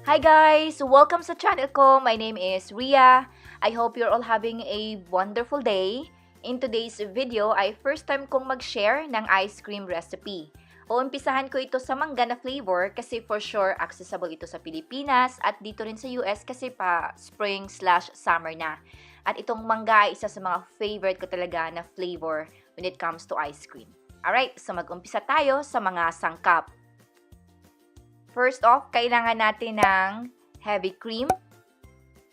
Hi guys! Welcome sa channel ko. My name is Ria. I hope you're all having a wonderful day. In today's video ay first time kong mag-share ng ice cream recipe. Umpisahan ko ito sa mangga na flavor kasi for sure accessible ito sa Pilipinas at dito rin sa US kasi pa spring/summer na. At itong mangga ay isa sa mga favorite ko talaga na flavor when it comes to ice cream. Alright, so mag-umpisa tayo sa mga sangkap. First off, kailangan natin ng heavy cream,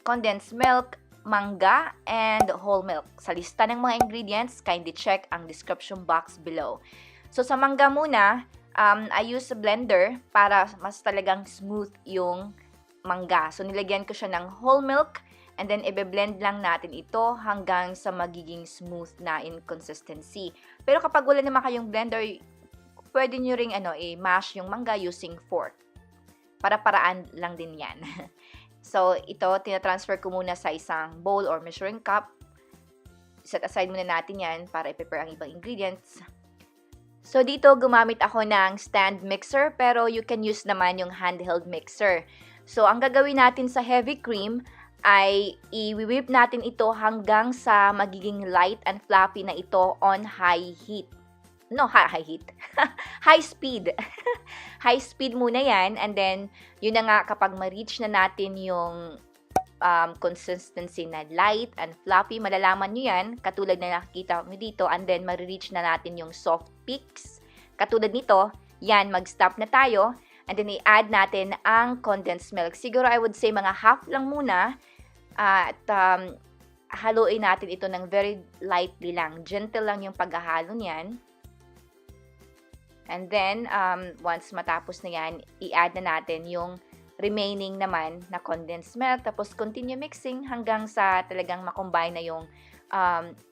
condensed milk, mangga, and whole milk. Sa lista ng mga ingredients, kindly check ang description box below. So sa mangga muna, I use a blender para mas talagang smooth yung mangga. So nilagyan ko siya ng whole milk and then i-blend lang natin ito hanggang sa magiging smooth na in consistency. Pero kapag wala naman kayong blender, pwede nyo ring i-mash yung mangga using fork. Para-paraan lang din yan. So, ito, tinatransfer ko muna sa isang bowl or measuring cup. Set aside muna natin yan para i-prepare ang ibang ingredients. So, dito gumamit ako ng stand mixer, pero you can use naman yung handheld mixer. So, ang gagawin natin sa heavy cream ay i-whip natin ito hanggang sa magiging light and fluffy na ito on high heat. No, high heat. High speed. High speed muna yan. And then, yun na nga, kapag ma-reach na natin yung consistency na light and fluffy, malalaman nyo yan, katulad na nakikita mo dito. And then, ma-reach na natin yung soft peaks. Katulad nito, yan, mag-stop na tayo. And then, i-add natin ang condensed milk. Siguro, I would say, mga half lang muna. At, haluin natin ito ng very lightly lang. Gentle lang yung paghahalo niyan. And then, once matapos na yan, i-add na natin yung remaining naman na condensed milk. Tapos, continue mixing hanggang sa talagang makombine na yung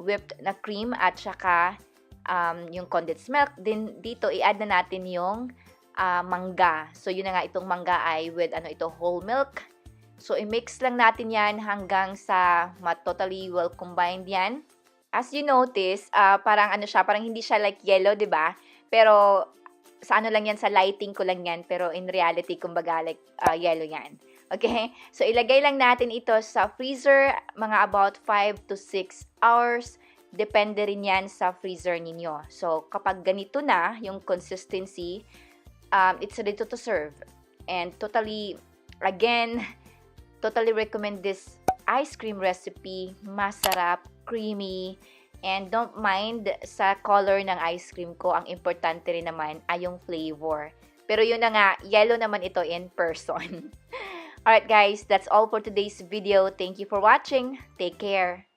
whipped na cream at saka yung condensed milk. Then, dito, i-add na natin yung mangga. So, yun na nga, itong mangga ay with whole milk. So, i-mix lang natin yan hanggang sa totally well combined yan. As you notice, parang parang hindi siya like yellow, 'di ba? Pero sa lang yan, sa lighting ko lang yan, pero in reality kumbaga like yellow yan. Okay? So ilagay lang natin ito sa freezer mga about 5 to 6 hours. Depende rin yan sa freezer ninyo. So kapag ganito na yung consistency, it's ready to serve. And totally recommend this ice cream recipe. Masarap, creamy, and don't mind sa color ng ice cream ko. Ang importante rin naman ay yung flavor. Pero yun na nga, yellow naman ito in person. Alright guys, that's all for today's video. Thank you for watching. Take care.